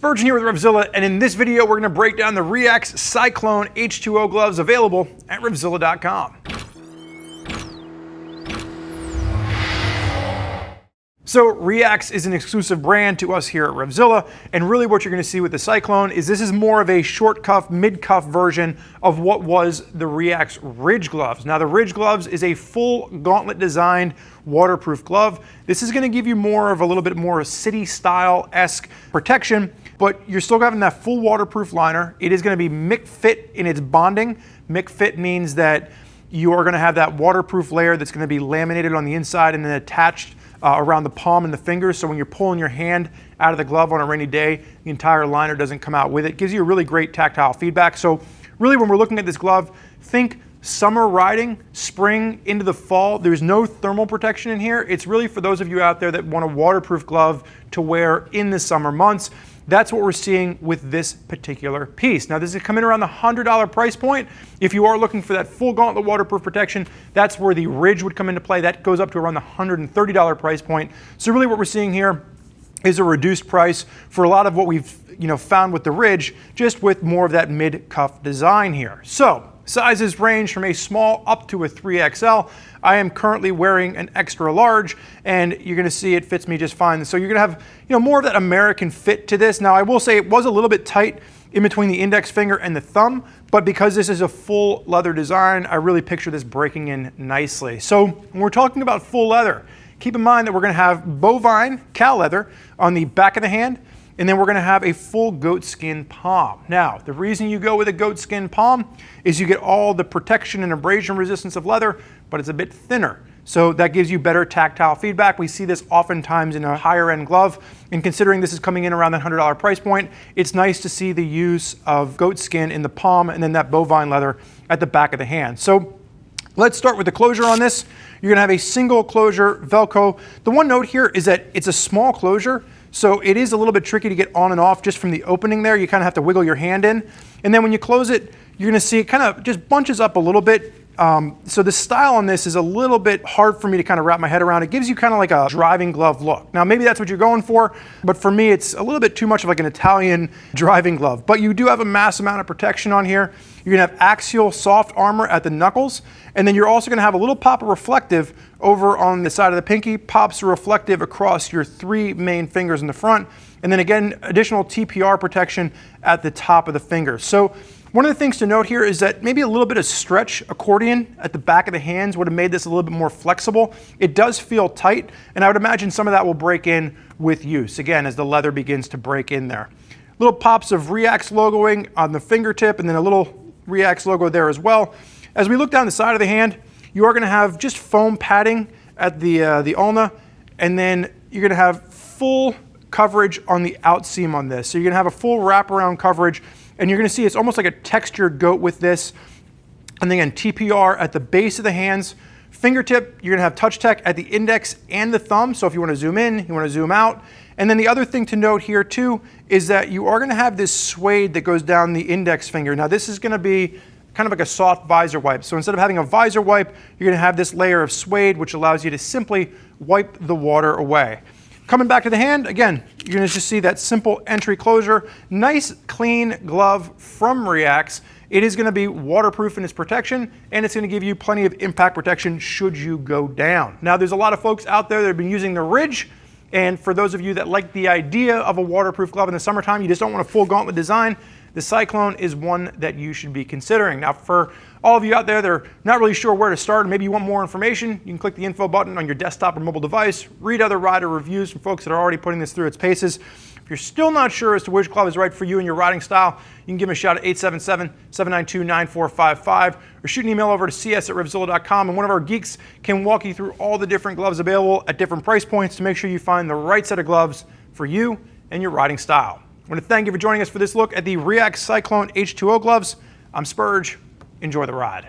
Spurgeon here with RevZilla, and in this video we're going to break down the REAX Cyclone H2O Gloves available at RevZilla.com. So REAX is an exclusive brand to us here at RevZilla, and really what you're going to see with the Cyclone is this is more of a short cuff, mid cuff version of what was the REAX Ridge Gloves. Now the Ridge Gloves is a full gauntlet designed waterproof glove. This is going to give you more of a little bit more city style-esque protection, but you're still having that full waterproof liner. It is going to be Mic Fit in its bonding. Mic Fit means that you are going to have that waterproof layer that's going to be laminated on the inside and then attached around the palm and the fingers, so when you're pulling your hand out of the glove on a rainy day, the entire liner doesn't come out with it. It gives you a really great tactile feedback. So really when we're looking at this glove, think summer riding, spring into the fall. There's no thermal protection in here. It's really for those of you out there that want a waterproof glove to wear in the summer months. That's what we're seeing with this particular piece. Now this is coming around the $100 price point. If you are looking for that full gauntlet waterproof protection, that's where the Ridge would come into play. That goes up to around the $130 price point. So really what we're seeing here is a reduced price for a lot of what we've found with the Ridge, just with more of that mid-cuff design here. So sizes range from a small up to a 3XL. I am currently wearing an extra large, and you're gonna see it fits me just fine. So you're gonna have more of that American fit to this. Now I will say it was a little bit tight in between the index finger and the thumb, but because this is a full leather design, I really picture this breaking in nicely. So when we're talking about full leather, keep in mind that we're gonna have bovine cow leather on the back of the hand, and then we're gonna have a full goatskin palm. Now, the reason you go with a goatskin palm is you get all the protection and abrasion resistance of leather, but it's a bit thinner. So that gives you better tactile feedback. We see this oftentimes in a higher end glove, and considering this is coming in around that $100 price point, it's nice to see the use of goatskin in the palm and then that bovine leather at the back of the hand. So let's start with the closure on this. You're gonna have a single closure Velcro. The one note here is that it's a small closure, so it is a little bit tricky to get on and off just from the opening there. You kind of have to wiggle your hand in. And then when you close it, you're gonna see it kind of just bunches up a little bit. So the style on this is a little bit hard for me to kind of wrap my head around. It gives you kind of like a driving glove look. Now maybe that's what you're going for, but for me it's a little bit too much of like an Italian driving glove. But you do have a mass amount of protection on here. You're gonna have axial soft armor at the knuckles, and then you're also gonna have a little pop of reflective over on the side of the pinky, pops reflective across your three main fingers in the front, and then again, additional TPR protection at the top of the fingers. So one of the things to note here is that maybe a little bit of stretch accordion at the back of the hands would have made this a little bit more flexible. It does feel tight, and I would imagine some of that will break in with use, again, as the leather begins to break in there. Little pops of REAX logoing on the fingertip, and then a little REAX logo there as well. As we look down the side of the hand, you are gonna have just foam padding at the ulna, and then you're gonna have full coverage on the outseam on this. So you're gonna have a full wraparound coverage, and you're gonna see it's almost like a textured goat with this. And then again, TPR at the base of the hands. Fingertip, you're gonna have Touch Tech at the index and the thumb. So if you wanna zoom in, you wanna zoom out. And then the other thing to note here too is that you are gonna have this suede that goes down the index finger. Now this is gonna be kind of like a soft visor wipe. So instead of having a visor wipe, you're gonna have this layer of suede, which allows you to simply wipe the water away. Coming back to the hand, again, you're gonna just see that simple entry closure. Nice, clean glove from REAX. It is gonna be waterproof in its protection, and it's gonna give you plenty of impact protection should you go down. Now, there's a lot of folks out there that have been using the Ridge, and for those of you that like the idea of a waterproof glove in the summertime, you just don't want a full gauntlet design, the Cyclone is one that you should be considering. Now, for all of you out there that are not really sure where to start, and maybe you want more information, you can click the info button on your desktop or mobile device, read other rider reviews from folks that are already putting this through its paces. If you're still not sure as to which glove is right for you and your riding style, you can give me a shout at 877-792-9455, or shoot an email over to cs@revzilla.com, and one of our geeks can walk you through all the different gloves available at different price points to make sure you find the right set of gloves for you and your riding style. I want to thank you for joining us for this look at the REAX Cyclone H2O Gloves. I'm Spurge. Enjoy the ride.